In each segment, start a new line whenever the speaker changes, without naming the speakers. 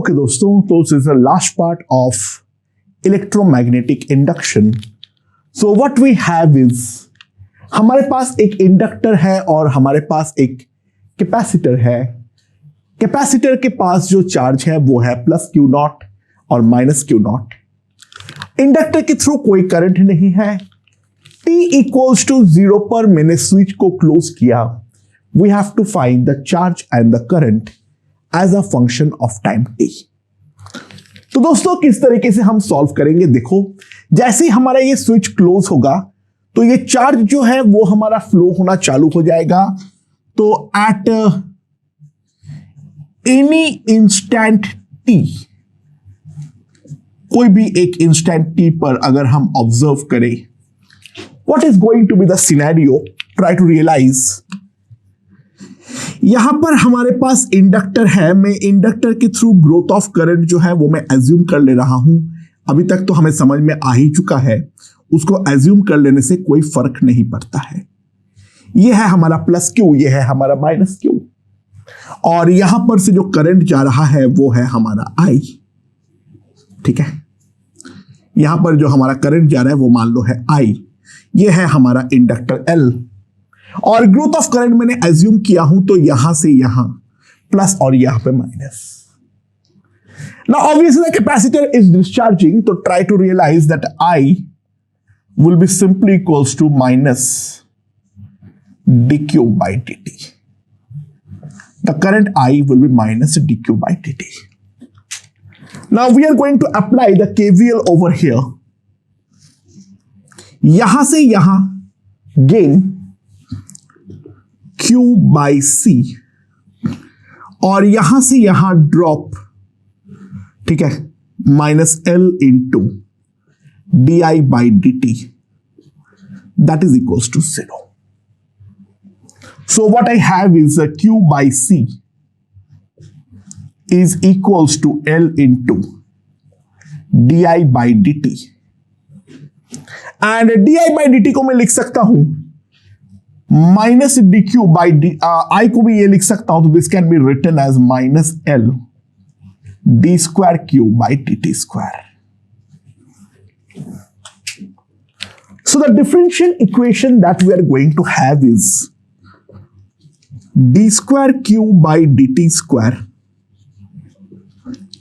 Okay दोस्तों, तो this is the last part of electromagnetic induction. So what we have is, हमारे पास एक इंडक्टर है और हमारे पास एक कैपेसिटर है. कैपेसिटर के पास जो चार्ज है वो है प्लस क्यू नॉट और माइनस क्यू नॉट. इंडक्टर के थ्रू कोई करंट नहीं है. t इक्वल्स टू 0 पर मैंने स्विच को क्लोज किया. We have to find the charge and the current as a function of time t. तो दोस्तों किस तरीके से हम सॉल्व करेंगे, देखो जैसे ही हमारा ये स्विच क्लोज होगा तो ये चार्ज जो है वो हमारा फ्लो होना चालू हो जाएगा. तो एट एनी इंस्टेंट t, कोई भी एक इंस्टेंट t पर अगर हम ऑब्जर्व करें, what is going to be the scenario, try to realise. यहां पर हमारे पास इंडक्टर है. मैं इंडक्टर के थ्रू ग्रोथ ऑफ करंट जो है वो मैं एज्यूम कर ले रहा हूं. अभी तक तो हमें समझ में आ ही चुका है, उसको एज्यूम कर लेने से कोई फर्क नहीं पड़ता है. ये है हमारा प्लस क्यू, ये है हमारा माइनस क्यू, और यहां पर से जो करंट जा रहा है वो है हमारा आई. ठीक है, यहां पर जो हमारा करंट जा रहा है वो मान लो है आई. ये है हमारा इंडक्टर एल, और ग्रोथ ऑफ करंट मैंने एज्यूम किया हूं तो यहां से यहां प्लस और यहां पे minus. Now obviously the capacitor is discharging, तो try to realise that I will be simply equals to minus dq by dt. The current I will be minus dq by dt. Now we are going to apply the KVL over here. यहां से यहां gain Q by C, और यहां से यहां drop, ठीक है, minus L into di by dt, that is equals to 0. So what I have is a Q by C is equals to L into di by dt, and di by dt को मैं लिख सकता हूं minus dq by I को भी ये लिख सकता हूं, तो this can be written as minus L d square Q by dt square. So the differential equation that we are going to have is d square Q by dt square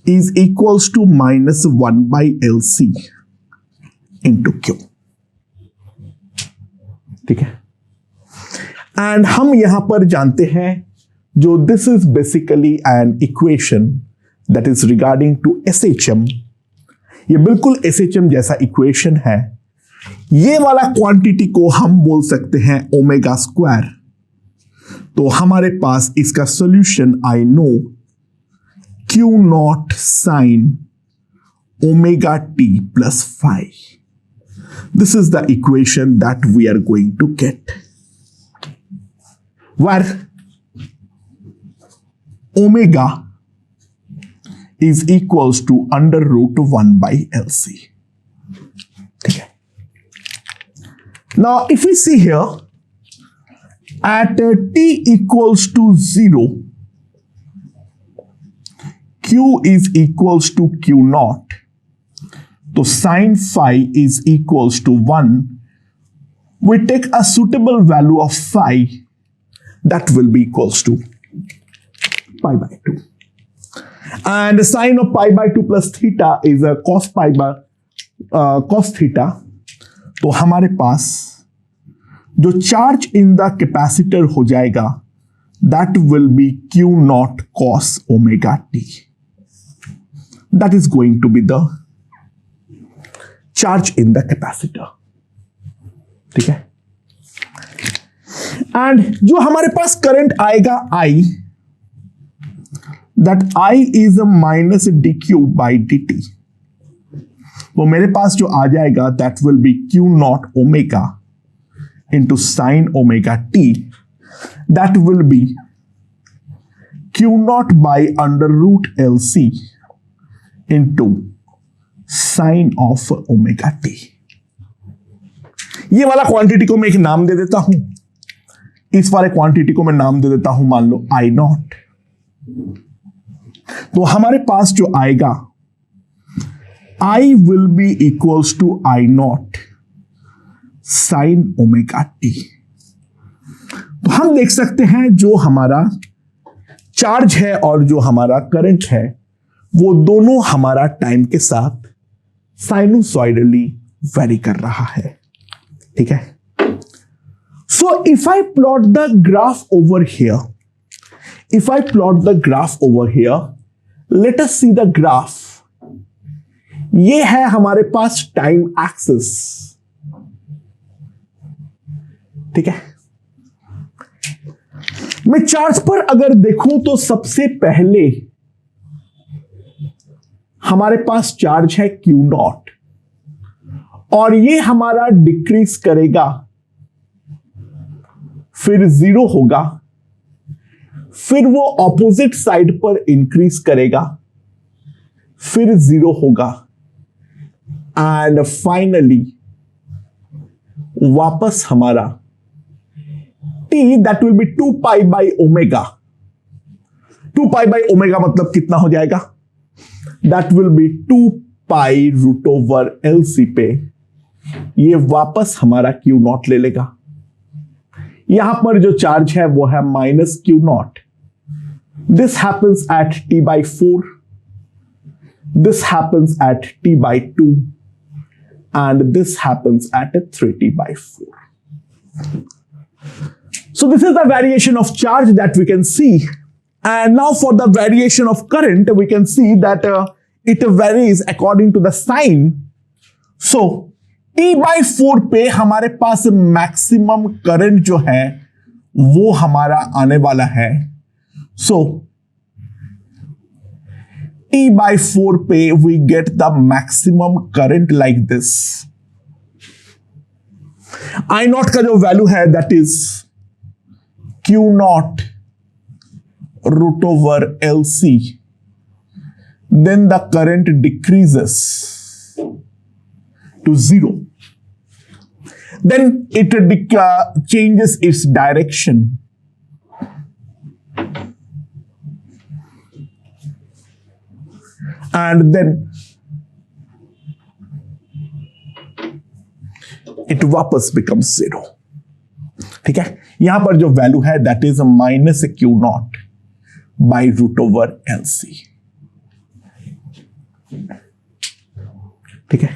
is equals to minus 1 by LC into Q. ठीक है, and हम यहां पर जानते हैं जो this is basically an equation that is regarding to SHM. ये बिल्कुल SHM जैसा इक्वेशन है. ये वाला क्वांटिटी को हम बोल सकते हैं ओमेगा स्क्वायर. तो हमारे पास इसका solution I know Q not sine omega T plus five. This is the equation that we are going to get, where omega is equals to under root 1 by LC. Okay. Now, if we see here, at t equals to 0, Q is equals to Q naught. So sin phi is equals to 1. We take a suitable value of phi, that will be equals to pi by 2, and sine of pi by 2 plus theta is a cos pi by cos theta. तो हमारे पास जो charge in the capacitor हो जाएगा that will be Q naught cos omega t. That is going to be the charge in the capacitor. ठीक है, and जो हमारे पास current आएगा I, that I is a minus dq by dt. तो मेरे पास जो आ जाएगा that will be Q naught omega into sin omega t. That will be Q naught by under root LC into sin of omega t. ये वाला quantity को मैं एक नाम दे देता हूं. इस वाले क्वांटिटी को मैं नाम दे देता हूं मान लो I नॉट. तो हमारे पास जो आएगा I will be equals to I naught sin omega T. तो हम देख सकते हैं जो हमारा चार्ज है और जो हमारा करंट है वो दोनों हमारा टाइम के साथ साइनोसॉइडली वेरी कर रहा है। ठीक है, so if I plot the graph over here, if I plot the graph over here, let us see the graph. ये है हमारे पास टाइम एक्सिस। ठीक है, मैं चार्ज पर अगर देखूं तो सबसे पहले हमारे पास चार्ज है Q नॉट और ये हमारा डिक्रीज करेगा, फिर 0 होगा, फिर वो ऑपोजिट साइड पर इंक्रीज करेगा, फिर 0 होगा एंड फाइनली वापस हमारा t that will be 2 pi by omega. 2 pi by omega मतलब कितना हो जाएगा? That will be 2 pi root over LC पे ये वापस हमारा Q नॉट ले लेगा। यहां पर जो चार्ज है वो है minus Q not. This happens at t by 4, this happens at t by 2 and this happens at a 3t by 4. So this is the variation of charge that we can see. And now for the variation of current, we can see that it varies according to the sign. So t by 4 पे हमारे पास maximum current जो है वो हमारा आने वाला है। So t by 4 पे we get the maximum current like this. I naught का जो वैल्यू है that is Q naught root over LC. Then the current decreases to 0. Then it changes its direction. And then it वापस becomes 0। ठीक है, यहां पर जो value है that is minus Q not by root over LC। ठीक है,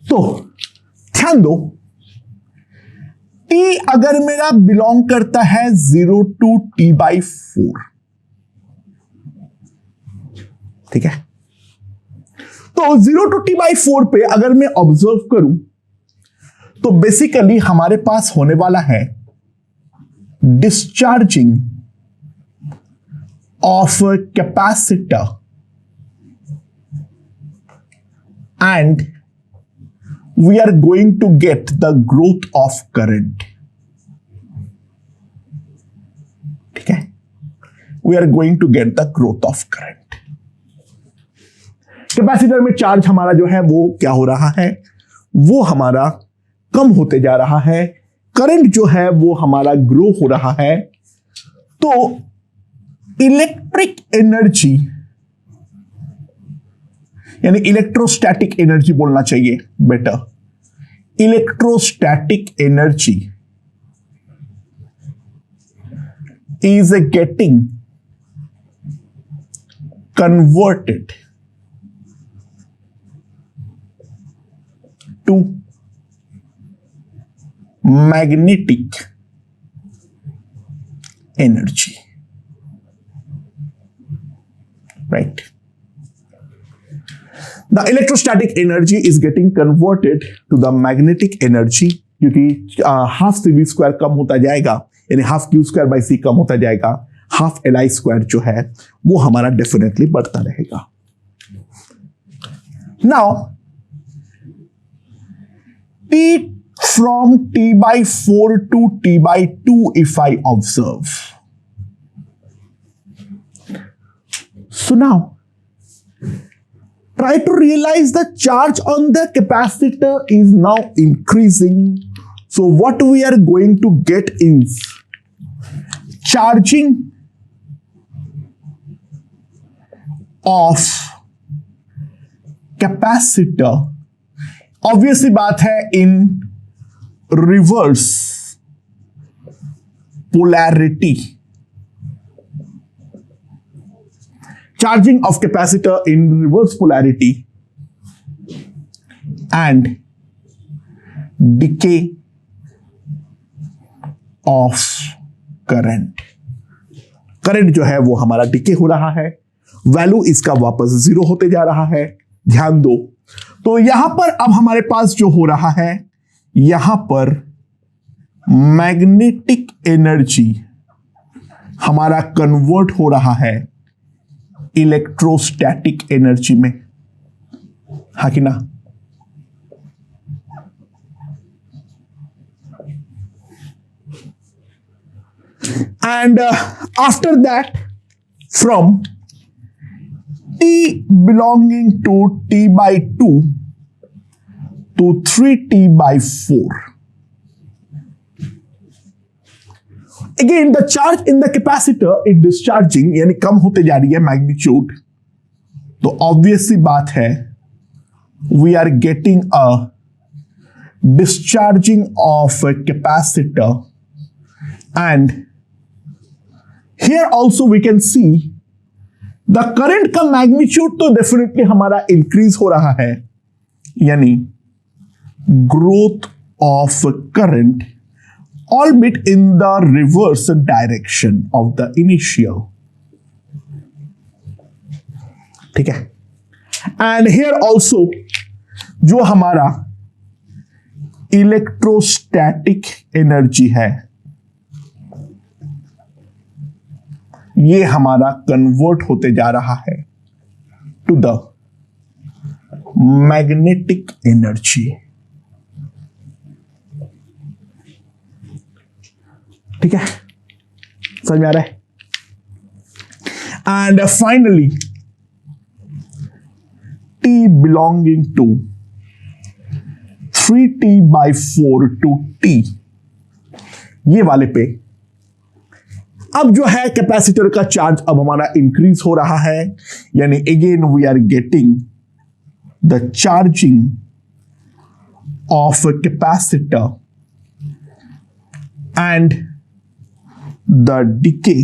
तो ध्यान दो T अगर मेरा बिलोंग करता है 0 टू t बाई 4। ठीक है, तो 0 टू t बाई 4 पे अगर मैं ऑब्जर्व करूं तो बेसिकली हमारे पास होने वाला है discharging of capacitor and we are going to get the growth of current. ठीक है, we are going to get the growth of current. Capacitor में चार्ज हमारा जो है वो क्या हो रहा है, वो हमारा कम होते जा रहा है, करंट जो है वो हमारा ग्रो हो रहा है। तो इलेक्ट्रिक एनर्जी यानी इलेक्ट्रोस्टैटिक एनर्जी बोलना चाहिए better, electrostatic energy is getting converted to magnetic energy, right? The electrostatic energy is getting converted to the magnetic energy क्योंकि हाफ CV स्क्वायर कम होता जाएगा यानी half Q square by C कम होता जाएगा, half LI square जो है वो हमारा डेफिनेटली बढ़ता रहेगा। Now T from t by 4 to t by 2 if I observe. So now try to realize the charge on the capacitor is now increasing. So what we are going to get is charging of capacitor obviously बात है in reverse polarity charging of capacitor in reverse polarity and decay of current जो है वो हमारा decay हो रहा है, value इसका वापस 0 होते जा रहा है, ध्यान दो। तो यहां पर अब हमारे पास जो हो रहा है, यहां पर मैग्नेटिक एनर्जी हमारा कन्वर्ट हो रहा है इलेक्ट्रोस्टैटिक एनर्जी में, हाँ कि ना? And after that from t belonging to t/2 to 3t/4 again the charge in the capacitor is discharging यानी कम होते जा रही है मैग्नीट्यूड। तो ऑब्वियसली बात है we are getting a discharging of a capacitor and here also we can see the current का magnitude तो डेफिनेटली हमारा इंक्रीज हो रहा है, यानी growth of current albeit in the reverse direction of the initial, ठीक है। एंड here also जो हमारा इलेक्ट्रोस्टैटिक एनर्जी है ये हमारा कन्वर्ट होते जा रहा है टू द मैग्नेटिक एनर्जी, ठीक है, समझ में आ रहा है? And finally t belonging to 3t/4 to t, ये वाले पे अब जो है कैपेसिटर का चार्ज अब हमारा इंक्रीज हो रहा है, यानी again we are getting the charging of capacitor and the decay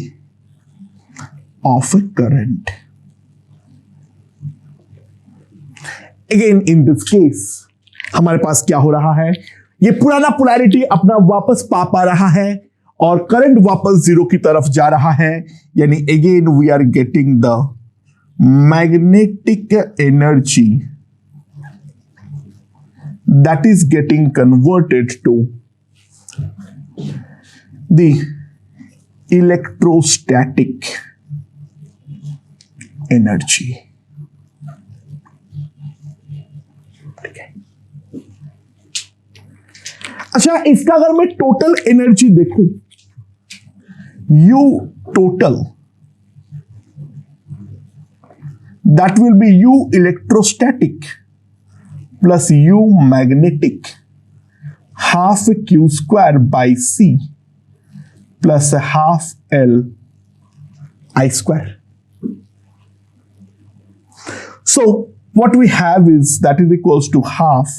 of a current. Again in this case हमारे पास क्या हो रहा है, ये पुराना पोलैरिटी अपना वापस पा रहा है और करंट वापस 0 की तरफ जा रहा है, यानी again we are getting the magnetic energy that is getting converted to the electrostatic energy, ठीक है। अच्छा, इसका अगर मैं टोटल एनर्जी देखूं, U total that will be U electrostatic plus U magnetic half Q square by C plus half L I square. So what we have is that is equals to half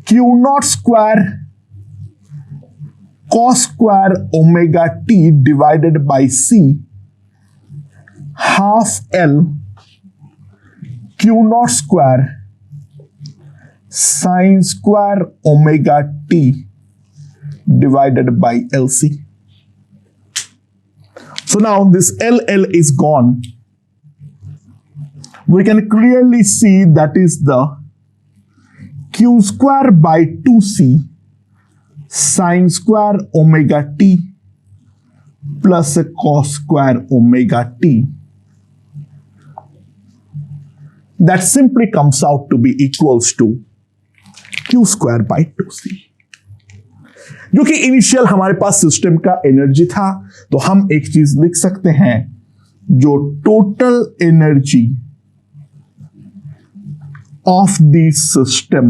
Q naught square cos square omega t divided by C half L Q naught square sin square omega t divided by LC. So now this LL is gone. We can clearly see that is the Q square by 2C sin square omega t plus cos square omega t. That simply comes out to be equals to Q square by 2C. जो कि initial हमारे पास system का energy था, तो हम एक चीज लिख सकते हैं, जो total energy of the system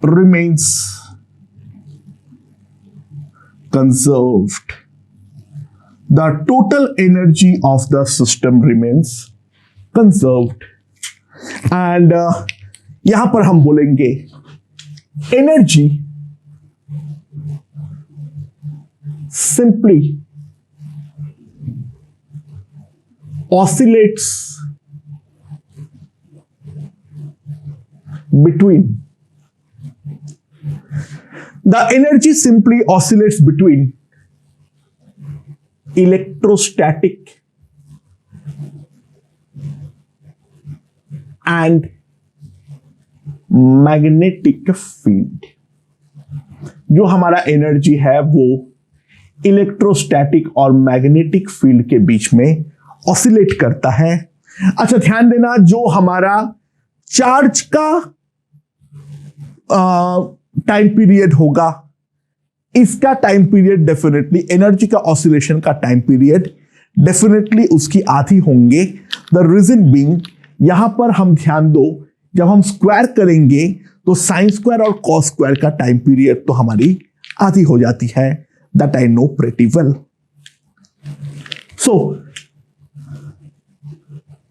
remains conserved the total energy of the system remains conserved. And यहां पर हम बोलेंगे energy simply oscillates between electrostatic and magnetic field. जो हमारा एनर्जी है वो इलेक्ट्रोस्टैटिक और मैग्नेटिक फील्ड के बीच में ऑसिलेट करता है. अच्छा, ध्यान देना, जो हमारा चार्ज का टाइम पीरियड होगा, इसका टाइम पीरियड डेफिनेटली, एनर्जी का ऑसिलेशन का टाइम पीरियड डेफिनेटली उसकी आधी होंगे. द रीजन बीइंग, यहां पर हम ध्यान दो, जब हम स्क्वायर करेंगे तो साइन स्क्वायर और कॉस स्क्वायर का टाइम पीरियड तो हमारी आधी हो जाती है. That I know pretty well. So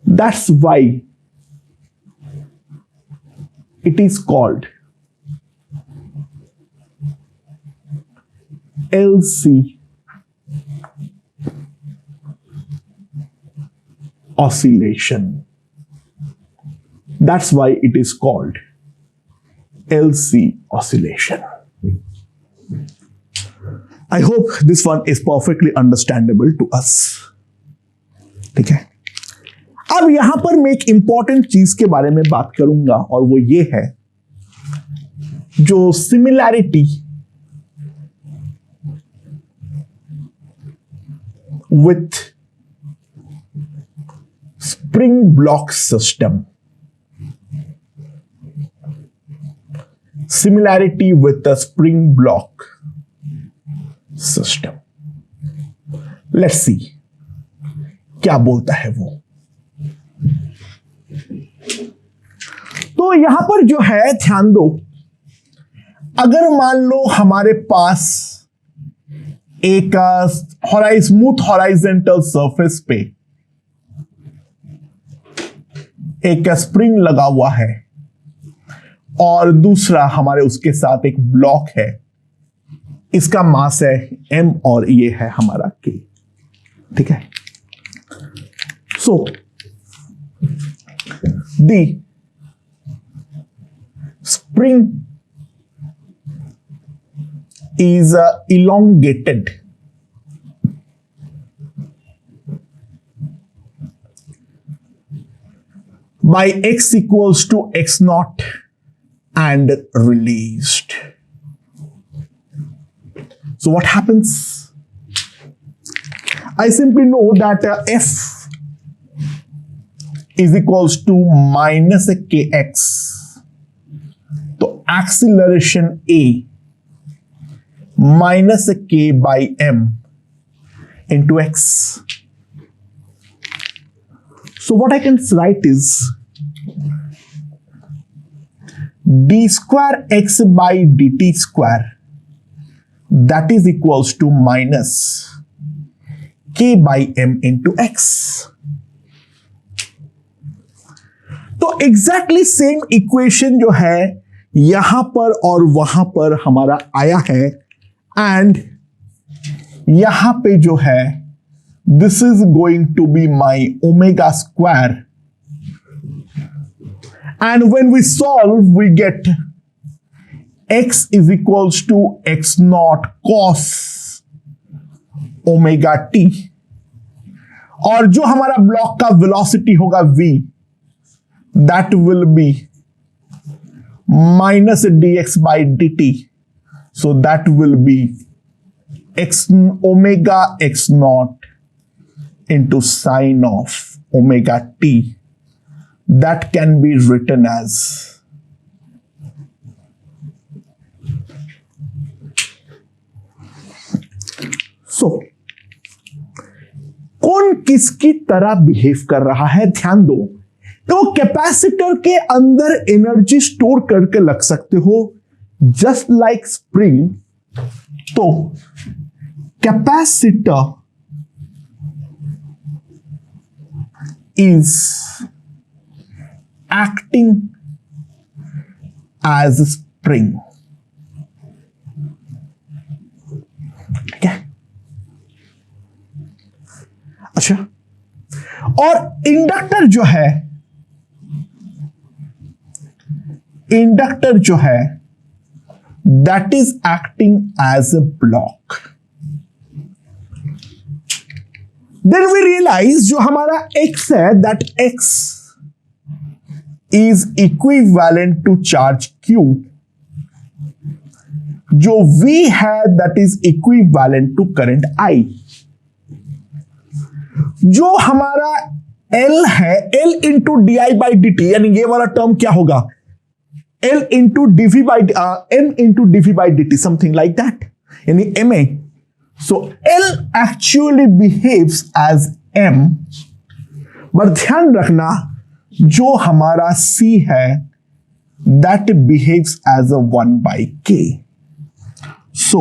that's why it is called LC oscillation. That's why it is called LC oscillation. I hope this one is perfectly understandable to us. ठीक है. अब यहां पर मैं एक इंपॉर्टेंट चीज के बारे में बात करूंगा और वो ये है, जो similarity with spring block system. Similarity with the spring block system. Let's see क्या बोलता है वो. तो यहां पर जो है, ध्यान दो, अगर मान लो हमारे पास एक स्मूथ हॉराइजेंटल सरफेस पे एक स्प्रिंग लगा हुआ है और दूसरा हमारे उसके साथ एक ब्लॉक है, इसका मास है m और ये है हमारा k. ठीक है. So the spring is elongated by x equals to x naught and released. So what happens? I simply know that F is equals to minus kx. So acceleration A minus k by m into x. So what I can write is d square x by dt square, that is equals to minus k by m into x. तो exactly same equation जो है यहां पर और वहां पर हमारा आया है, एंड यहां पे जो है this is going to be my omega square, and when we solve we get x is equals to x not cos omega t, और जो हमारा ब्लॉक का वेलोसिटी होगा v, that will be minus dx by dt. So that will be x omega x naught into sine of omega t. That can be written as so. कौन किसकी तरह behave कर रहा है, ध्यान दो. तो कैपेसिटर के अंदर एनर्जी स्टोर करके रख सकते हो जस्ट लाइक स्प्रिंग. तो capacitor is acting as a spring. ठीक है? अच्छा, और इंडक्टर जो है that is acting as a block. Then we realize जो हमारा x है, that x is equivalent to charge q. जो v है that is equivalent to current I. जो हमारा L है, L into D I by D T, यानी ये वाला टर्म क्या होगा, L into DV by M into DV by D T, something like that, यानी MA. So L actually behaves as M, but ध्यान रखना जो हमारा C है that behaves as a 1 by K. So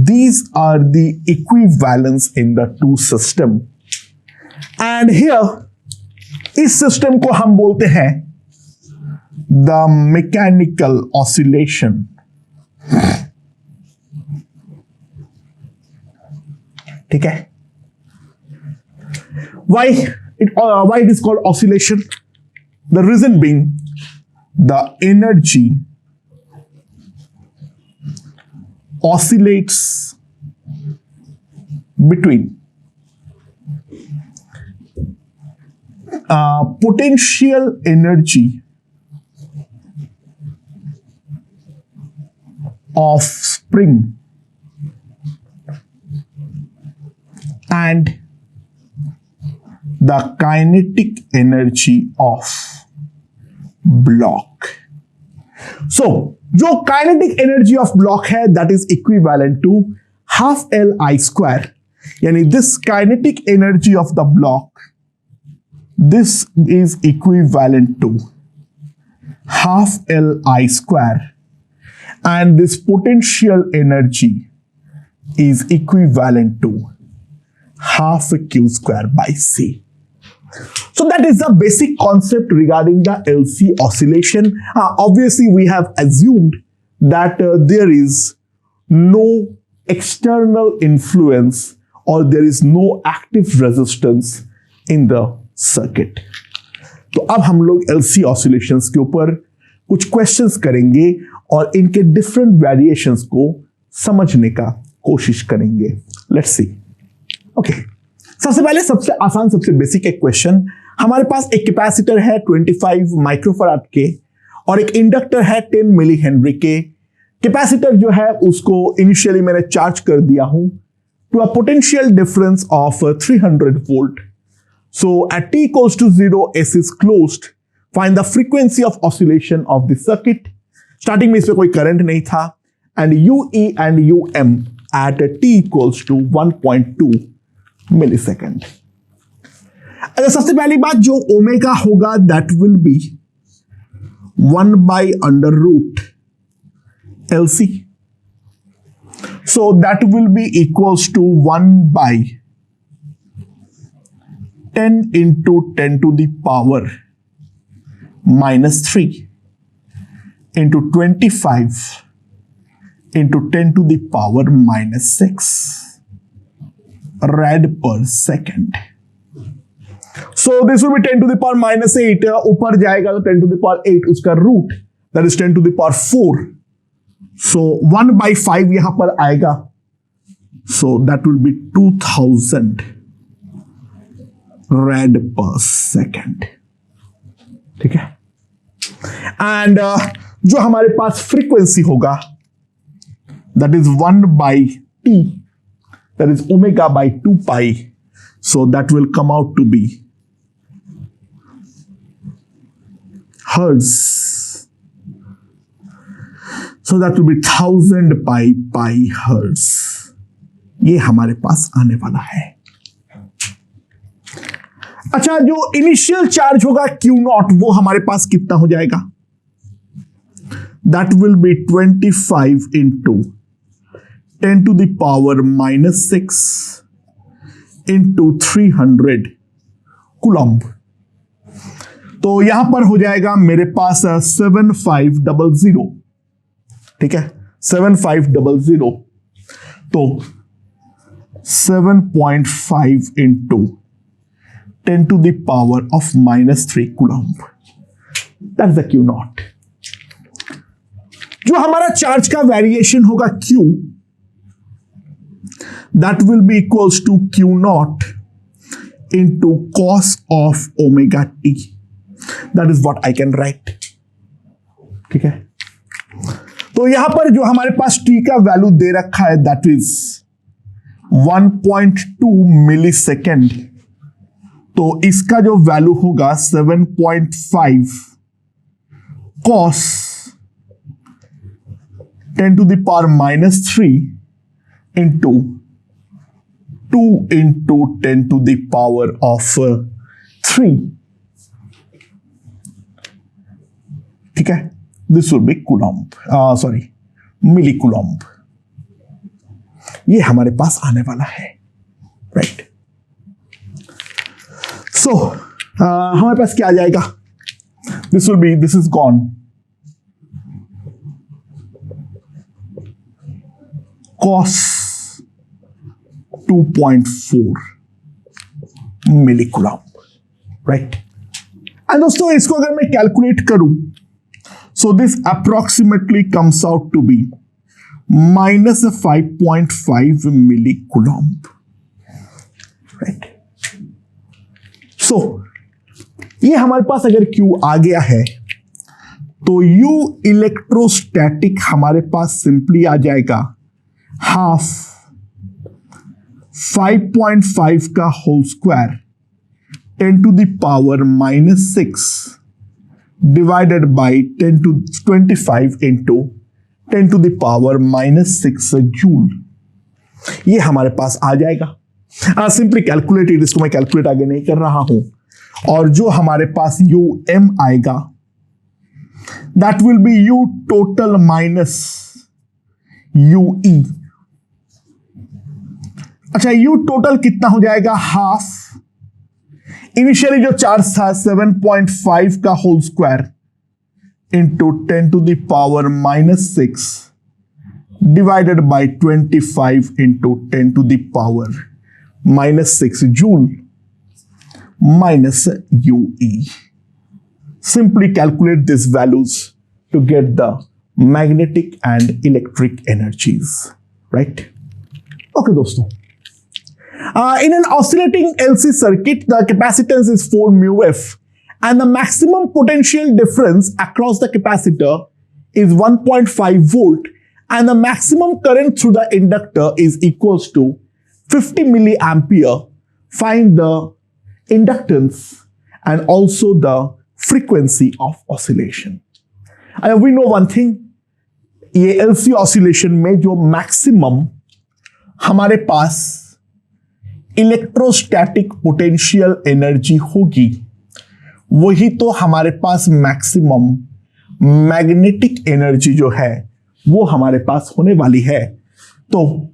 these are the equivalents in the two system, and here इस system को हम बोलते हैं the mechanical oscillation. ठीक है? Why it is called oscillation? The reason being the energy oscillates between potential energy of spring and the kinetic energy of block. So जो kinetic energy of block है that is equivalent to half L I square, यानी this kinetic energy of the block, this is equivalent to half L I square, and this potential energy is equivalent to half Q square by C. So that is the basic concept regarding the LC oscillation. Obviously, we have assumed that there is no external influence or there is no active resistance in the circuit. तो अब हम लोग LC oscillations के ऊपर कुछ questions करेंगे और इनके different variations को समझने का कोशिश करेंगे. Let's see. Okay. सबसे पहले सबसे आसान सबसे बेसिक एक क्वेश्चन, हमारे पास एक कैपेसिटर है 25 माइक्रोफैराड के और एक इंडक्टर है 10 मिली हेनरी के. कैपेसिटर जो है उसको इनिशियली मैंने चार्ज कर दिया हूं to a potential difference of 300 volt. So at t equals to 0 S is closed. Find the frequency of oscillation of the circuit. Starting में इसमें कोई करंट नहीं था, and UE and UM at t equals to 1.2 millisecond. अच्छा, सबसे पहली बात जो ओमेगा होगा that will be 1 by under root LC. So that will be equals to 1 by 10 into 10 to the power minus 3 into 25 into 10 to the power minus 6 rad per second. So this will be 10 to the power minus 8. ऊपर जाएगा तो 10 to the power 8 उसका root, that is 10 to the power 4. So 1 by 5 यहां पर आएगा. So that will be 2000 rad per second. ठीक है? And जो हमारे पास फ्रीक्वेंसी होगा that is 1 by t, that is omega by 2 pi. So that will come out to be hertz. So that will be 1000 pi hertz. ये हमारे पास आने वाला है. अच्छा, जो इनिशियल चार्ज होगा Q0 वो हमारे पास कितना हो जाएगा? That will be 25 into 10 to the power minus 6 into 300 coulomb. तो यहां पर हो जाएगा मेरे पास 7500, ठीक है, 7500, तो 7.5 into 10 to the power of -3 coulomb, that's the Q not. जो हमारा चार्ज का वेरिएशन होगा Q, that will be equals to Q naught into cos of omega t. That is what I can write. ठीक है, तो यहां पर जो हमारे पास t का वैल्यू दे रखा है that is 1.2 मिलीसेकेंड, तो इसका जो वैल्यू होगा 7.5 cos 10 to the power -3 into 2 into 10 to the power of 3, ठीक है, this will be coulomb, sorry milli coulomb. ये हमारे पास आने वाला है, राइट। सो हमारे पास क्या आ जाएगा, this will be, this is gone, cos 2.4 millicoulomb, right. And दोस्तों इसको अगर मैं कैलकुलेट करूं, so this approximately comes out to be -5.5 millicoulomb, right. So ये हमारे पास अगर Q आ गया है, तो U इलेक्ट्रोस्टैटिक हमारे पास सिंपली आ जाएगा हाफ 5.5 का whole square 10 to the power -6 divided by 10 to 25 into 10 to the power -6 joule. ये हमारे पास आ जाएगा। सिंपली कैलकुलेटेड, इसको मैं कैलकुलेट आगे नहीं कर रहा हूं। और जो हमारे पास UM आएगा, that will B U total minus UE। अच्छा, U टोटल कितना हो जाएगा, हाफ इनिशियली जो चार्ज था 7.5 का whole square into 10 to the power -6 divided by 25 into 10 to the power -6 joule minus UE। Simply calculate these values to get the magnetic and electric energies, right? Okay, दोस्तों. In an oscillating LC circuit, the capacitance is 4 mu F, and the maximum potential difference across the capacitor is 1.5 volt, and the maximum current through the inductor is equals to 50 milliampere. Find the inductance and also the frequency of oscillation. We know one thing, ये LC oscillation में जो maximum हमारे पास electrostatic potential energy होगी, वही तो हमारे पास maximum magnetic energy जो है वो हमारे पास होने वाली है। तो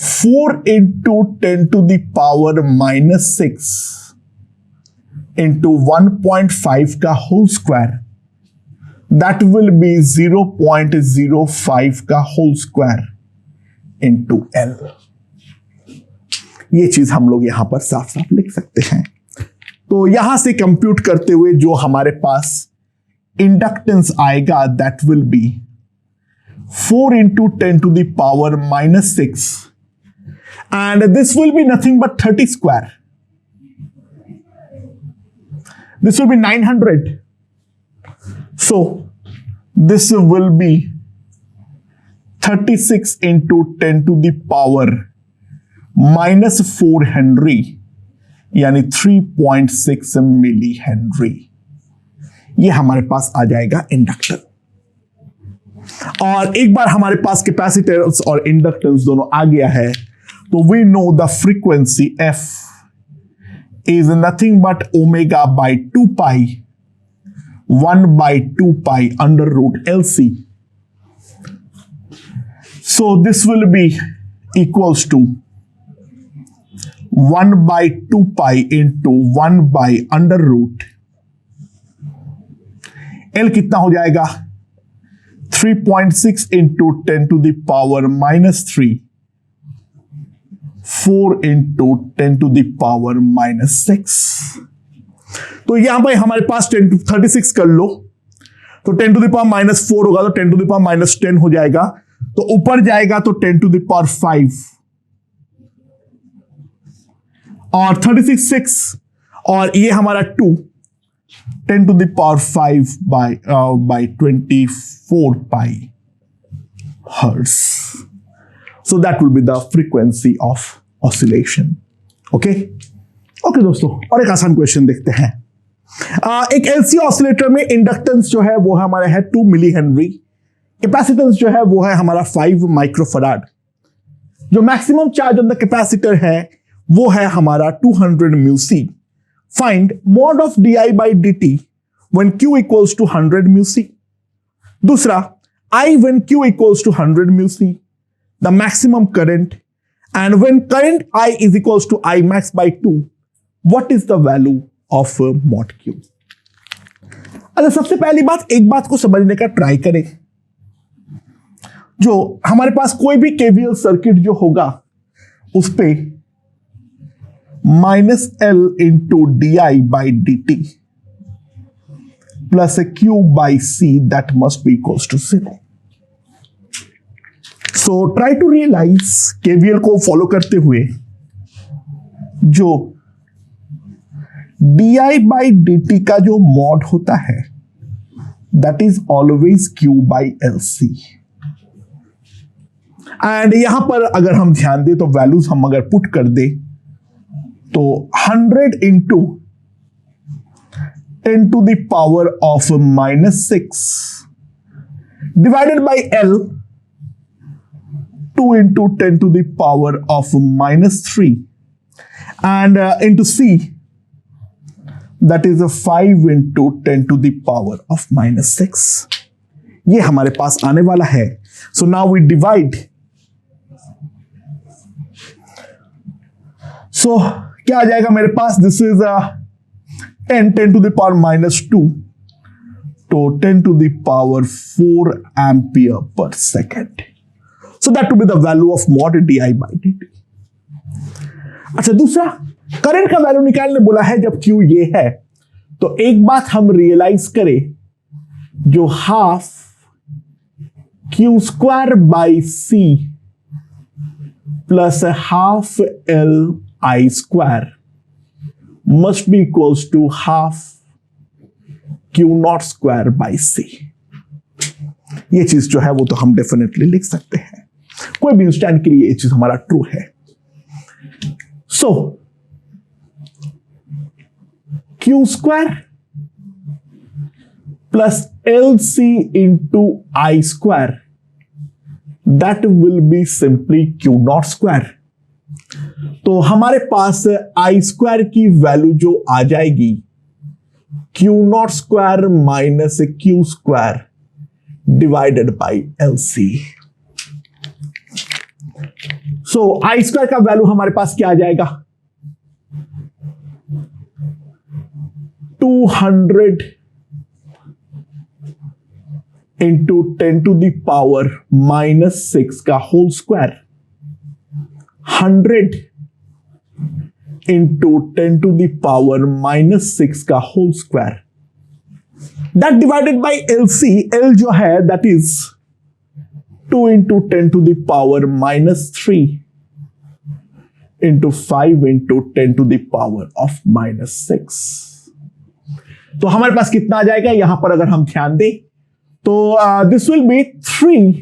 4 into 10 to the power -6 into 1.5 का whole square, that will be 0.05 का होल स्क्वायर इंटू L। ये चीज हम लोग यहां पर साफ साफ लिख सकते हैं। तो यहां से कंप्यूट करते हुए जो हमारे पास इंडक्टेंस आएगा, that will B 4 into 10 to the power -6, and this will be nothing but 30 square. This will be 900. So this will be 36 into 10 to the power -4 Henry, यानी 3.6 मिली हेनरी। ये हमारे पास आ जाएगा इंडक्टर। और एक बार हमारे पास कैपेसिटर्स और inductance दोनों आ गया है, तो we know the frequency F is nothing but omega by 2 pi 1 by 2 pi under root LC. So this will be equals to 1/2 pi into 1/√। L कितना हो जाएगा? 3.6 इंटू 10⁻³ 4 इंटू 10⁻⁻6। तो यहां पर हमारे पास 36 कर लो, तो 10⁻⁻4 होगा, तो 10⁻⁻10 हो जाएगा। तो ऊपर जाएगा तो 10⁵ और 36 6 और ये हमारा 2 10⁵ by 24 pi hertz. So that will be the frequency of oscillation. Okay? Okay दोस्तों, और एक आसान क्वेश्चन देखते हैं। एक एलसी ऑसिलेटर में इंडक्टेंस जो है वो हमारा है 2 मिली हेनरी, कैपेसिटेंस जो है वो है हमारा 5 माइक्रोफराड। जो maximum charge on the capacitor है वो है हमारा 200 Meucci. Find mod of di by dt when q equals to 100 Meucci. दूसरा, I when q equals to 100 Meucci, the maximum current, and when current I is equals to I max by 2, what is the value of mod q? अच्छा, सबसे पहली बात, एक बात को समझने का ट्राई करें। जो हमारे पास कोई भी केवीएल सर्किट जो होगा उस पे -L into di by dt plus q by c that must be equals to 0. So try to realize KVL को फॉलो करते हुए जो di by dt का जो मॉड होता है that is always q by LC। And यहां पर अगर हम ध्यान दें तो वैल्यूज हम अगर पुट कर दे तो 100 into 10⁻⁻6 divided by L 2 into 10⁻⁻3 and into C that is 5 into 10⁻⁻6। ये हमारे पास आने वाला है। So now we divide. So क्या आ जाएगा मेरे पास? दिस इज 10⁻⁻2 तो 10⁻4 ampere per second. So that will be the value of mod di by dt। अच्छा, दूसरा, करंट का वैल्यू निकालने बोला है जब Q ये है, तो एक बात हम रियलाइज करें, जो half Q² by C plus half LI² must be equals to half Q0² by C। ये चीज जो है वो तो हम डेफिनेटली लिख सकते हैं, कोई भी इंस्टेंट के लिए ये चीज हमारा ट्रू है। सो Q² plus LC into I² that will be simply Q0²। तो हमारे पास I² की वैल्यू जो आ जाएगी Q0² minus Q² divided by LC। So I² का वैल्यू हमारे पास क्या आ जाएगा? 200 इंटू 10⁻⁻6 का होल स्क्वायर, 100 इंटू 10⁻⁻6 का whole square, that divided by LC। L जो है that is 2 into 10⁻⁻3 into 5 into 10⁻⁻6। तो हमारे पास कितना आ जाएगा यहां पर अगर हम ध्यान दें तो दिस विल बी 3,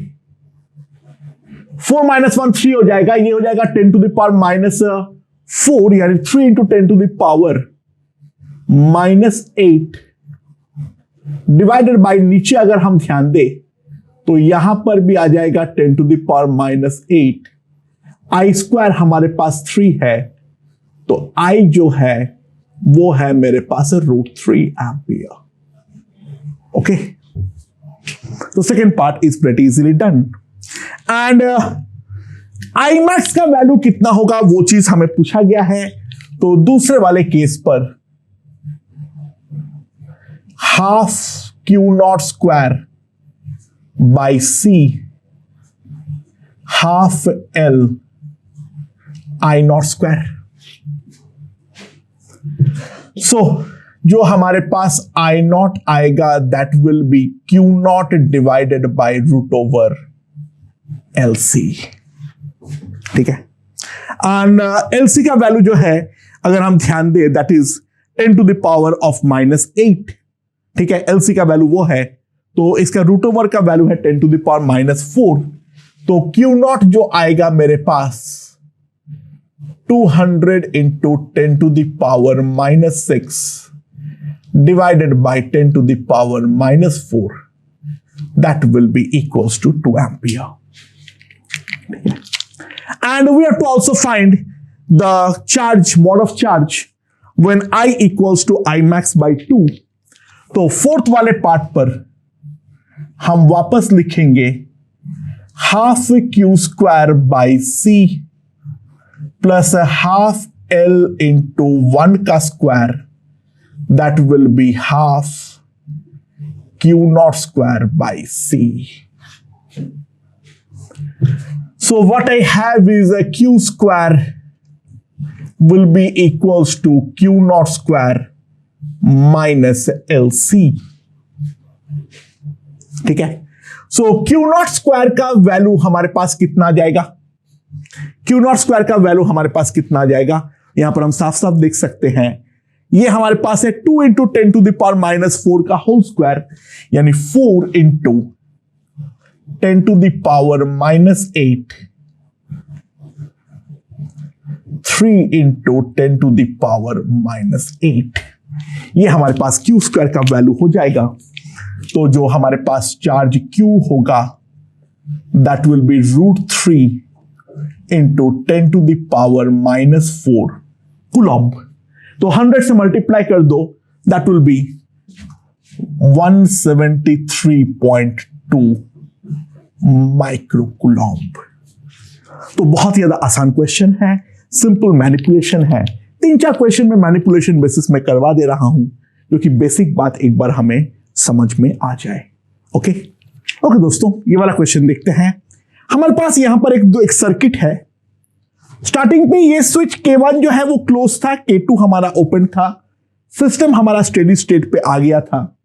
4 माइनस 1 3 हो जाएगा, ये हो जाएगा 10⁻⁻4 यानी 3 इंटू 10⁻⁻8 डिवाइडेड बाई नीचे अगर हम ध्यान दें तो यहां पर भी आ जाएगा 10⁻⁻8। I² हमारे पास 3 है, तो I जो है वो है मेरे पास √3 एम्पियर। ओके, तो second part is pretty easily done. And I max का वैल्यू कितना होगा वो चीज हमें पूछा गया है। तो दूसरे वाले केस पर half Q not square by C half L I not square. So जो हमारे पास आई नॉट आएगा that will be Q naught divided by root over L C. ठीक है, एंड एल सी का वैल्यू जो है अगर हम ध्यान दें that is 10 to the power of -8। ठीक है, एल सी का वैल्यू वो है, तो इसका रूट ओवर का वैल्यू है 10 टू द पावर -4। तो क्यू नॉट जो आएगा मेरे पास 200 into 10 to the power -6 divided by 10 to the power -4, that will be equals to 2 ampere. And we have to also find the charge, mode of charge when I equals to I max by 2. तो fourth वाले part पर हम वापस लिखेंगे half Q square by C plus half L into 1 का square, that will be half q naught square by c. So what I have is a q square will be equals to q naught square minus lc. ठीक है, so q naught square का value हमारे पास कितना आ जाएगा? q naught square का value हमारे पास कितना आ जाएगा? यहां पर हम साफ साफ देख सकते हैं, ये हमारे पास है 2 इंटू 10 टू द पावर -4 का होल स्क्वायर, यानी 4 into 10 to the power -8, 3 into 10 to the power -8। ये हमारे पास क्यू स्क्वायर का वैल्यू हो जाएगा। तो जो हमारे पास चार्ज क्यू होगा that will be √3 into 10 to the power -4 coulomb. तो 100 से मल्टीप्लाई कर दो, that will be 173.2 micro coulomb. तो बहुत ही ज्यादा आसान क्वेश्चन है, सिंपल मैनिपुलेशन है। 3-4 क्वेश्चन में मैनिपुलेशन बेसिस में करवा दे रहा हूं, जो कि बेसिक बात एक बार हमें समझ में आ जाए। ओके दोस्तों, ये वाला क्वेश्चन देखते हैं। हमारे पास यहां पर एक सर्किट है। स्टार्टिंग पे ये स्विच K1 जो है वो क्लोज था, K2 हमारा ओपन था, सिस्टम हमारा स्टेडी स्टेट पे आ गया था,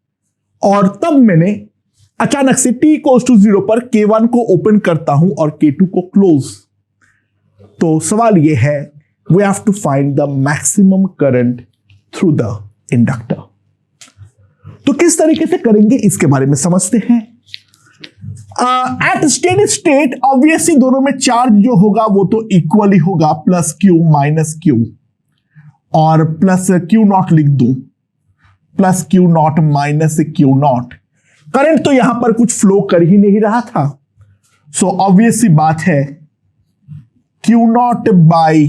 और तब मैंने अचानक से t = 0 पर K1 को ओपन करता हूं और K2 को क्लोज। तो सवाल ये है, we have to find the maximum current through the inductor. तो किस तरीके से करेंगे इसके बारे में समझते हैं। एट स्टेडी स्टेट ऑब्वियसली दोनों में चार्ज जो होगा वो तो इक्वली होगा, प्लस क्यू माइनस क्यू, और प्लस क्यू नॉट लिख दूं, plus Q not minus Q not. Current तो यहां पर कुछ फ्लो कर ही नहीं रहा था, सो ऑब्वियसली बात है Q not by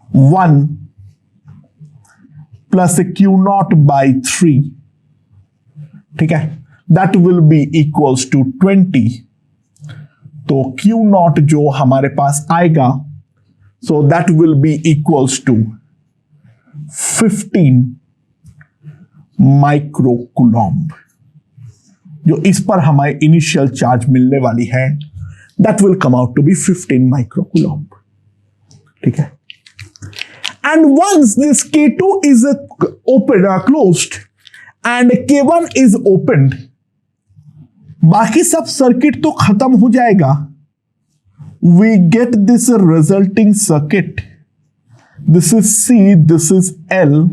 1 plus Q not by 3। ठीक है, that will be equals to 20। तो Q नॉट जो हमारे पास आएगा, so that will be equals to 15 micro coulomb. जो इस पर हमारे इनिशियल चार्ज मिलने वाली है, that will come out to be 15 micro coulomb. ठीक है, and once this K2 is closed and K1 is opened, बाकी सब सर्किट तो खत्म हो जाएगा। We get this resulting circuit, this is C, this is L।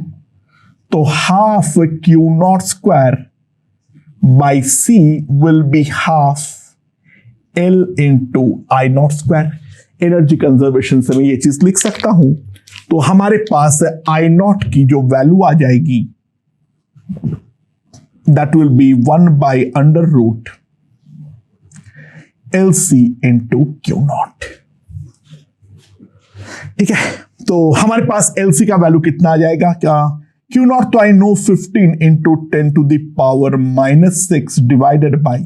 तो half Q not square by C will be half L into I not square. Energy conservation से मैं ये चीज लिख सकता हूं। तो हमारे पास आई नॉट की जो वैल्यू आ जाएगी that will be 1 by under root LC into Q naught। ठीक है, तो हमारे पास LC का वैल्यू कितना आ जाएगा? क्या Q naught तो I know 15 into 10 to the power -6 divided by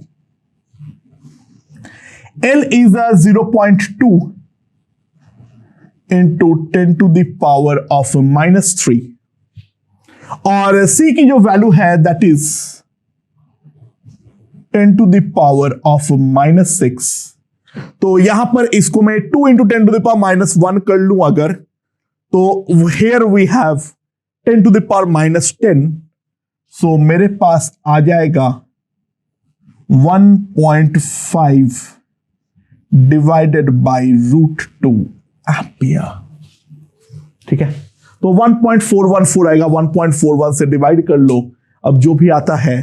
L is a 0.2 into 10 to the power of -3 और C की जो वैल्यू है that is 10 to the power of -6। तो यहां पर इसको मैं 2 into 10 to the power -1 कर लूं अगर, तो here we have 10 to the power -10, सो मेरे पास आ जाएगा 1.5 डिवाइडेड बाई √2 एम्पियर। ठीक है, तो 1.414 आएगा, 1.41 से डिवाइड कर लो, अब जो भी आता है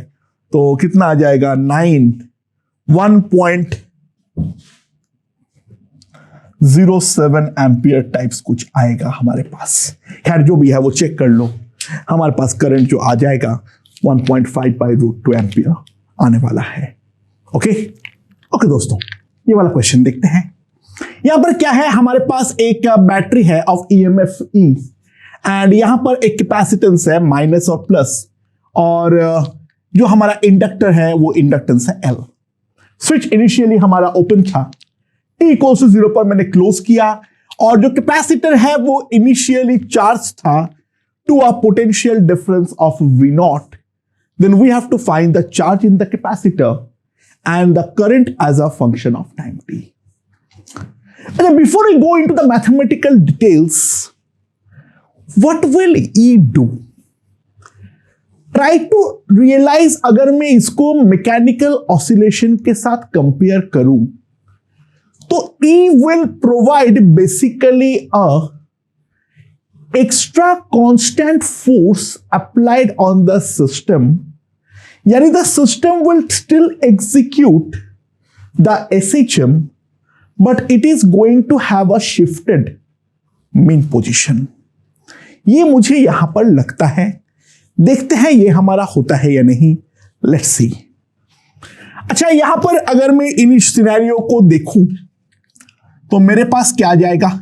तो कितना आ जाएगा 1.07 एम्पियर टाइप्स कुछ आएगा हमारे पास। खैर जो भी है वो चेक कर लो, हमारे पास करंट जो आ जाएगा 1.5 बाई √2 एम्पियर आने वाला है। ओके दोस्तों, ये वाला क्वेश्चन देखते हैं। यहां पर क्या है, हमारे पास एक बैटरी है ऑफ EMF E एंड यहां पर एक कैपेसिटेंस है माइनस और प्लस, और जो हमारा इंडक्टर है वो इंडक्टेंस है L। स्विच इनिशियली हमारा ओपन था, t इक्वल्स टू 0 पर मैंने क्लोज किया, और जो कैपेसिटर है वो इनिशियली चार्ज था to a potential difference of V0। Then we have to find the charge in the capacitor and the current as a function of time t. And before we go into the mathematical details, what will E do? Try to realize अगर मैं इसको mechanical oscillation के साथ compare करूं तो E will provide basically a extra constant force applied on the system, यानी the system will still execute the SHM but it is going to have a shifted mean position. ये मुझे यहां पर लगता है, देखते हैं ये हमारा होता है या नहीं, लेट्स सी। अच्छा, यहां पर अगर मैं इन सिनेरियो को देखूं तो मेरे पास क्या आ जाएगा,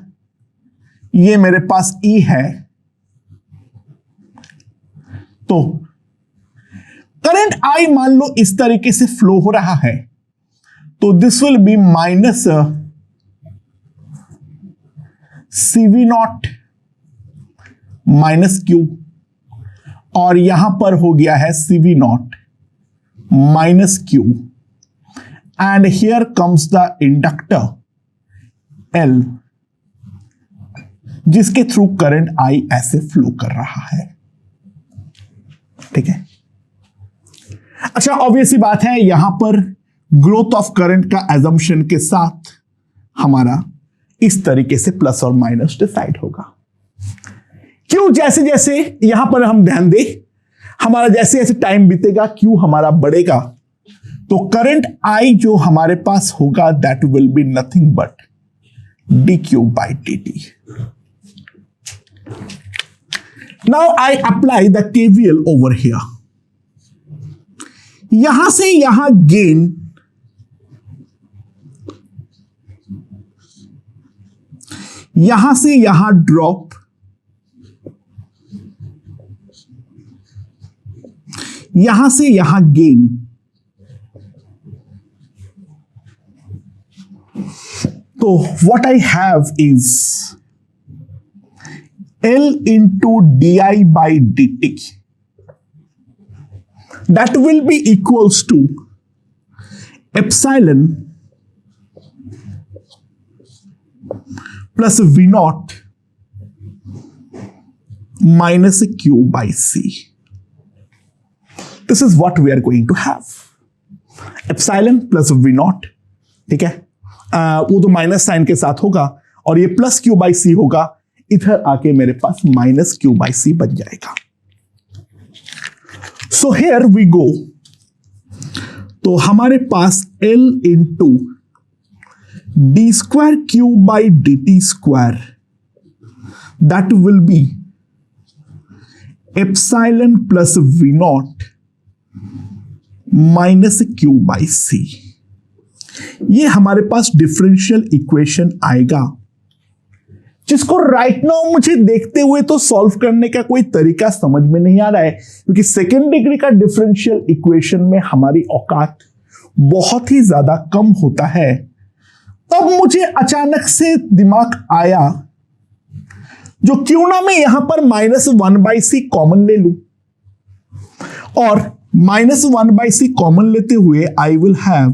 ये मेरे पास E है, तो करंट I मान लो इस तरीके से फ्लो हो रहा है, तो this will be minus CV0 minus Q, और यहां पर हो गया है CV0 minus Q, and here comes the inductor L जिसके थ्रू करंट I ऐसे फ्लो कर रहा है। ठीक है, अच्छा ऑब्वियसली बात है, यहां पर ग्रोथ ऑफ करंट का एजम्पशन के साथ हमारा इस तरीके से प्लस और माइनस डिसाइड होगा। क्यों, जैसे जैसे यहां पर हम ध्यान दें, हमारा जैसे जैसे टाइम बीतेगा क्यू हमारा बढ़ेगा, तो करंट I जो हमारे पास होगा that will be nothing but dq by dt। Now I apply the KVL over here. यहां से यहां गेन, यहां से यहां ड्रॉप, यहां से यहां गेन, तो what I have is L into di by dt, that will be equals to epsilon plus V0 minus Q by C. This is what we are going to have. Epsilon plus V0, ठीक है, वो तो minus sign के साथ होगा, और ये plus Q by C होगा, इधर आके मेरे पास माइनस Q by C बन जाएगा। सो हियर वी गो, तो हमारे पास L into D square Q by dt square, that will B epsilon plus V0 minus Q by C। ये हमारे पास डिफरेंशियल इक्वेशन आएगा, जिसको राइट नाउ मुझे देखते हुए तो सॉल्व करने का कोई तरीका समझ में नहीं आ रहा है, क्योंकि सेकेंड डिग्री का डिफरेंशियल इक्वेशन में हमारी औकात बहुत ही ज्यादा कम होता है। तब मुझे अचानक से दिमाग आया, जो क्यों ना मैं यहां पर -1/c कॉमन ले लूं, और -1/c कॉमन लेते हुए I will have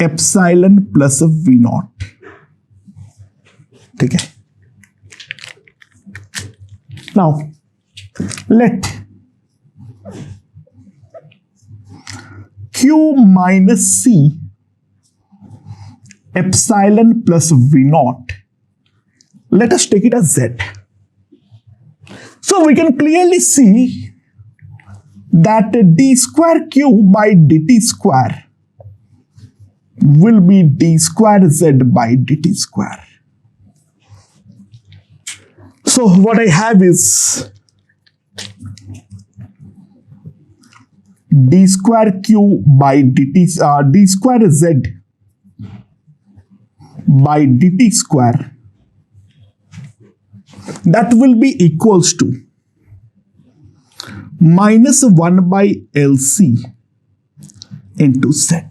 epsilon plus V0। ठीक है, now let Q minus C epsilon plus V0. Let us take it as Z. So we can clearly see that d square Q by dt square will be d square Z by dt square. So what I have is d square Q by dt, d square Z by dt square, that will be equals to -1 by LC into Z.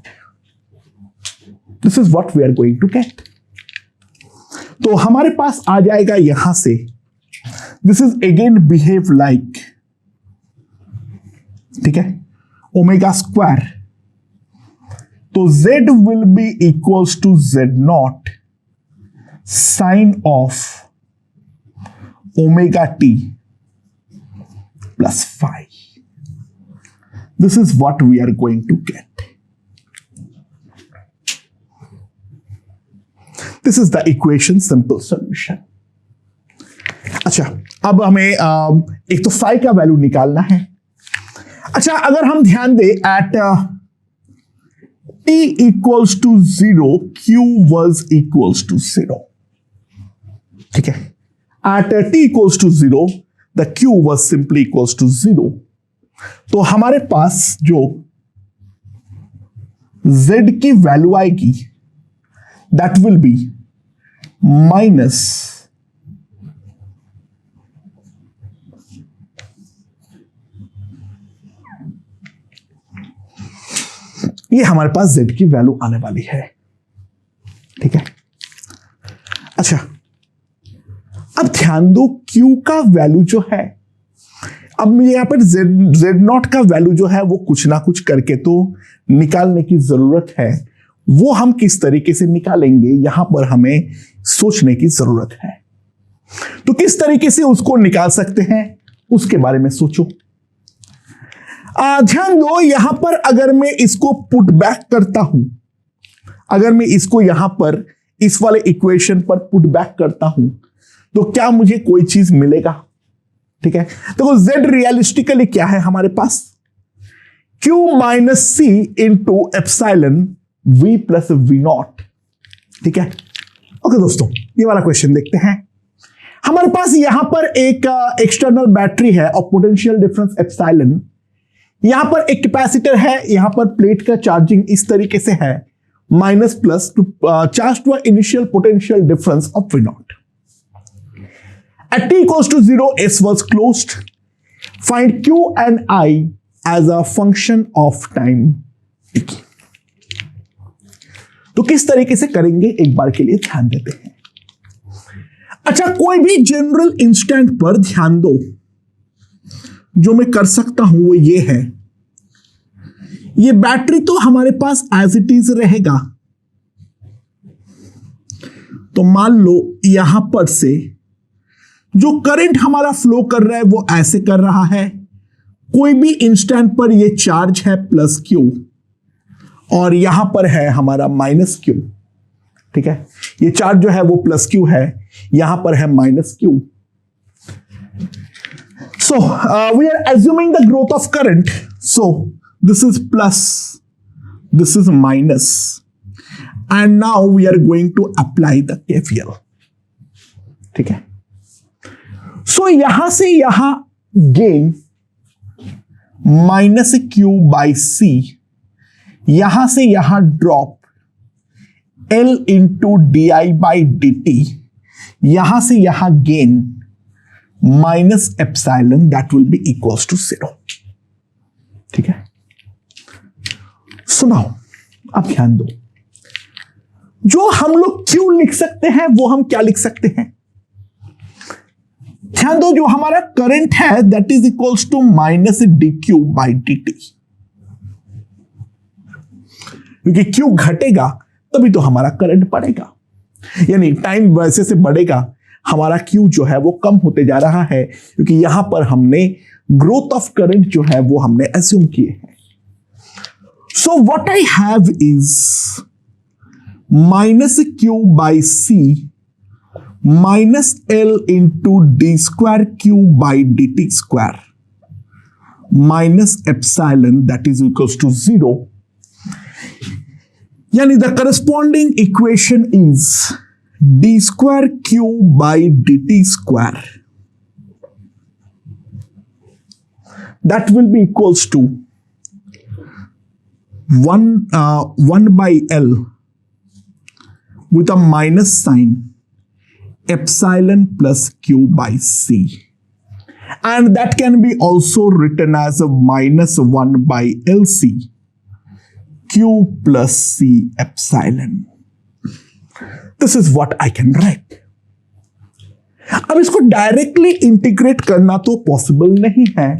This is what we are going to get. तो हमारे पास आ जाएगा यहां से, this is again behave like, ठीक है, omega square, तो Z will be equals to Z0 sin of omega t plus phi. This is what we are going to get. This is the equation, simple solution. अच्छा, अब हमें एक तो phi का value निकालना है। अच्छा, अगर हम ध्यान दें eight t equals to 0, Q was equals to 0. ठीक है, eight t equals to 0, the Q was simply equals to 0. तो हमारे पास जो Z की वैल्यू आएगी, that will be minus ये हमारे पास Z की वैल्यू आने वाली है। ठीक है, अच्छा अब ध्यान दो Q का वैल्यू जो है, अब मुझे यहां पर Z0 का वैल्यू जो है वो कुछ ना कुछ करके तो निकालने की जरूरत है। वो हम किस तरीके से निकालेंगे, यहां पर हमें सोचने की जरूरत है। तो किस तरीके से उसको निकाल सकते हैं उसके बारे में सोचो। ध्यान दो, यहां पर अगर मैं इसको पुट बैक करता हूं, अगर मैं इसको यहां पर इस वाले इक्वेशन पर पुट बैक करता हूं, तो क्या मुझे कोई चीज मिलेगा? ठीक है, तो Z रियलिस्टिकली क्या है हमारे पास, Q minus C into epsilon V plus V0। ठीक है, ओके दोस्तों, ये वाला क्वेश्चन देखते हैं। हमारे पास यहां पर एक एक्सटर्नल बैटरी है और पोटेंशियल डिफरेंस एप्सिलॉन, यहां पर एक कैपेसिटर है, यहां पर प्लेट का चार्जिंग इस तरीके से है, minus plus to charge to initial potential difference of V0। At t equals to 0, S was closed. Find Q and I as a function of time t। तो किस तरीके से करेंगे एक बार के लिए ध्यान देते हैं। अच्छा, कोई भी जनरल इंस्टेंट पर ध्यान दो, जो मैं कर सकता हूं वो ये है, ये बैटरी तो हमारे पास एज इट इज रहेगा। तो मान लो यहां पर से जो करंट हमारा फ्लो कर रहा है वो ऐसे कर रहा है, कोई भी इंस्टेंट पर ये चार्ज है प्लस Q और यहां पर है हमारा माइनस Q। ठीक है, ये चार्ज जो है वो प्लस Q है, यहां पर है minus Q। So we are assuming the growth of current, so this is plus, this is minus, and now we are going to apply the KVL। ठीक है, सो यहां से यहां gain minus Q by C, यहां से यहां drop L into DI by DT, यहां से यहां gain minus epsilon, that will be equals to 0। ठीक है, सुनाओ, अब ध्यान दो, जो हम लोग Q लिख सकते हैं वो हम क्या लिख सकते हैं? ध्यान दो, जो हमारा करंट है that is equals to minus dq by dt, क्योंकि Q घटेगा तभी तो हमारा करंट बढ़ेगा, यानी टाइम वैसे से बढ़ेगा, हमारा Q जो है वो कम होते जा रहा है, क्योंकि यहां पर हमने ग्रोथ ऑफ करंट जो है वो हमने एज्यूम किए हैं। So what I have is minus Q by C minus L into D square Q by dt square minus epsilon that is equals to 0, यानी the corresponding equation is d square Q by dt square, that will be equals to 1 by L with a minus sign epsilon plus Q by C, and that can be also written as a minus 1 by LC Q plus C epsilon. This is what I can write. अब इसको directly integrate करना तो possible नहीं है,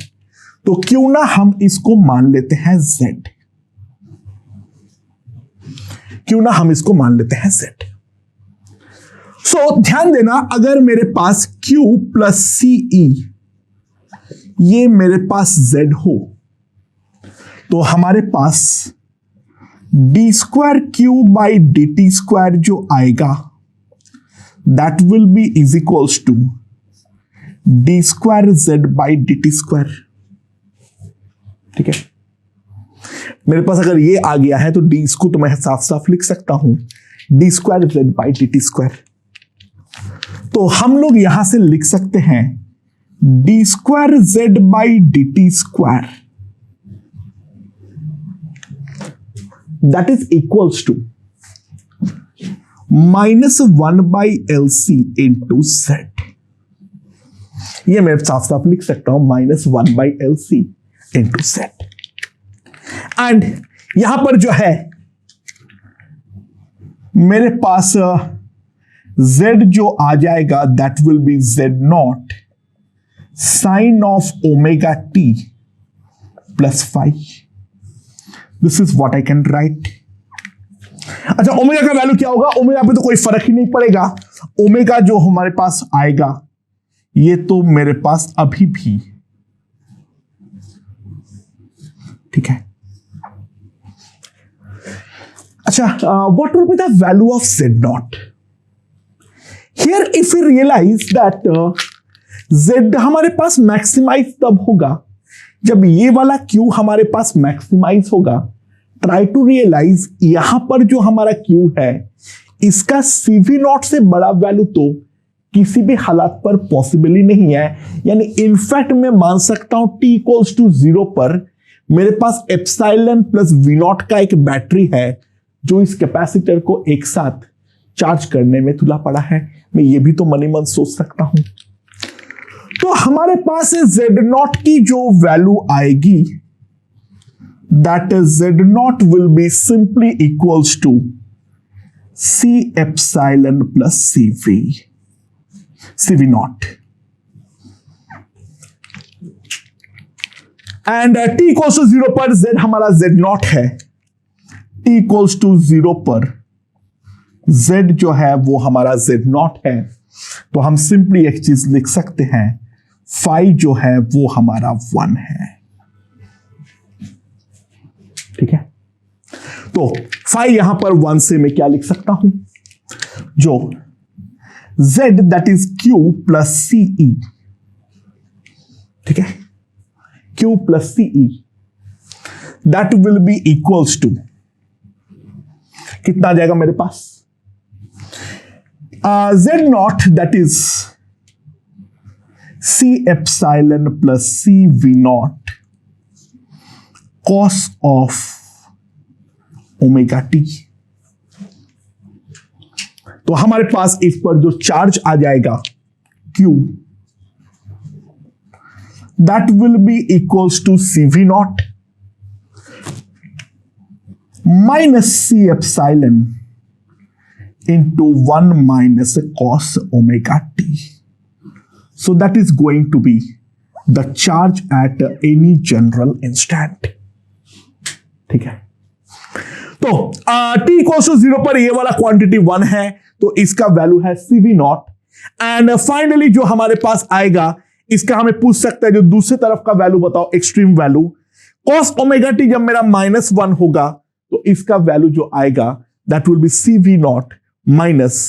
तो क्यों ना हम इसको मान लेते हैं Z, क्यों ना हम इसको मान लेते हैं Z। सो ध्यान देना, अगर मेरे पास Q प्लस CE ये मेरे पास Z हो तो हमारे पास d square Q by dt square जो आएगा that will be is equals to d square Z by dt square. ठीक है, मेरे पास अगर ये आ गया है तो d इसको तो मैं साफ साफ लिख सकता हूं d square Z by dt square. तो हम लोग यहां से लिख सकते हैं d square Z by dt square that is equals to minus 1 by LC into Z। ये मैं साफ साफ लिख सकता हूं minus 1 by LC into Z। And यहां पर जो है मेरे पास Z जो आ जाएगा that will be Z0 sine of omega t plus 5। This is what I can write। अच्छा, ओमेगा का वैल्यू क्या होगा? ओमेगा पे तो कोई फर्क ही नहीं पड़ेगा, ओमेगा जो हमारे पास आएगा ये तो मेरे पास अभी भी, ठीक है। अच्छा, what will be the value of Z0? Here if we realize that Z हमारे पास मैक्सिमाइज तब होगा जब ये वाला Q हमारे पास मैक्सिमाइज होगा। ट्राई टू रियलाइज यहां पर जो हमारा Q है इसका CV0 से बड़ा वैल्यू तो किसी भी हालात पर पॉसिबल ही नहीं है, यानी इनफैक्ट मैं मान सकता हूं t इक्वल्स टू 0 पर मेरे पास एप्सिलॉन प्लस V0 का एक बैटरी है जो इस कैपेसिटर को एक साथ चार्ज करने में तुला पड़ा है। मैं ये भी तो मनी मन सोच सकता हूं। तो हमारे पास Z0 की जो वैल्यू आएगी that is Z0 will be simply equals to C epsilon plus CV0 and t equals to 0 पर Z हमारा Z0 है, t इक्वल्स टू 0 पर Z जो है वो हमारा Z0 है, तो हम सिंपली एक चीज लिख सकते हैं फाई जो है वो हमारा 1 है। ठीक है, तो फाई यहां पर 1 से मैं क्या लिख सकता हूं, जो Z that is Q plus CE, ठीक है, Q plus CE that will be equals to कितना आ जाएगा मेरे पास Z0 that is C epsilon plus CV0 cos of omega t। तो हमारे पास इस पर जो चार्ज आ जाएगा Q that will be equals to CV0 minus C epsilon into 1 minus cos omega t. So that is going to be the charge at any general instant. ठीक है, तो t इक्वल्स टू 0 पर ये वाला quantity 1 है, तो इसका value है CV नॉट। एंड फाइनली जो हमारे पास आएगा, इसका हमें पूछ सकता है जो दूसरी तरफ का वैल्यू बताओ, extreme value cos omega T जब मेरा -1 होगा, तो इसका वैल्यू जो आएगा that will B CV not minus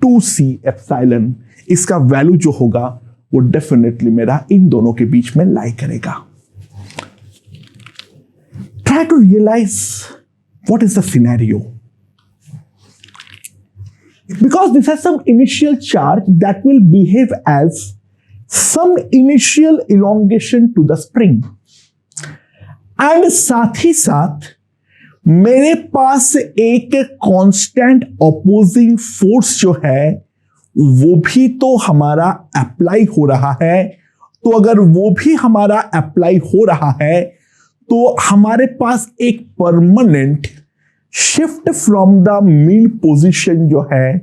2C epsilon. इसका वैल्यू जो होगा वो डेफिनेटली मेरा इन दोनों के बीच में लाई करेगा। Try to realize what is the scenario, because this has some initial charge that will behave as some initial elongation to the spring, and साथ ही साथ मेरे पास एक कांस्टेंट ऑपोजिंग फोर्स जो है वो भी तो हमारा अप्लाई हो रहा है। तो अगर वो भी हमारा अप्लाई हो रहा है तो हमारे पास एक permanent shift from the mean position जो है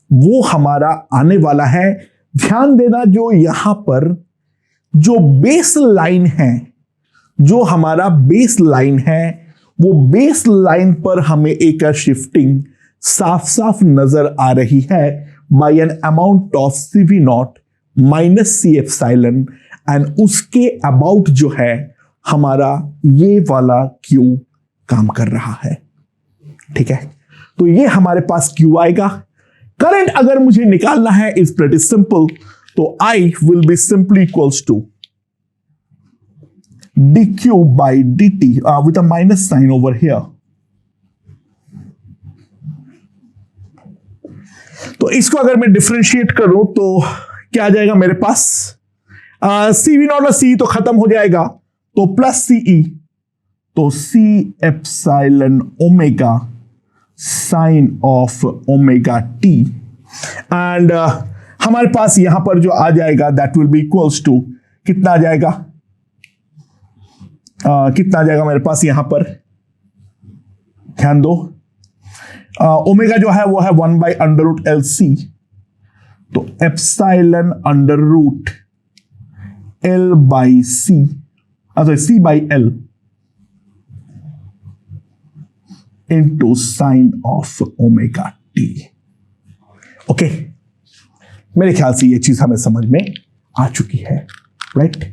वो हमारा आने वाला है। ध्यान देना, जो यहां पर जो बेस लाइन है, जो हमारा बेस लाइन है, वो बेस लाइन पर हमें एक शिफ्टिंग साफ साफ नजर आ रही है by an amount of CV not minus C epsilon, and उसके अबाउट जो है हमारा ये वाला Q काम कर रहा है। ठीक है, तो ये हमारे पास Q आएगा। करंट अगर मुझे निकालना है इज प्रीटी सिंपल, तो I will be simply equals to dq by dt with a minus sign over here. तो इसको अगर मैं डिफरेंशिएट करूं तो क्या आ जाएगा मेरे पास, CV नॉट और C तो खत्म हो जाएगा, तो प्लस CE, तो C epsilon omega sine of omega t, and हमारे पास यहां पर जो आ जाएगा that will be equals to कितना आ जाएगा, कितना आ जाएगा मेरे पास यहां पर, ध्यान दो, ओमेगा जो है वो है 1 बाई अंडर रूट LC, तो epsilon under root L by C, C by L into sine of omega t। Okay, मेरे ख्याल से ये चीज हमें समझ में आ चुकी है, राइट?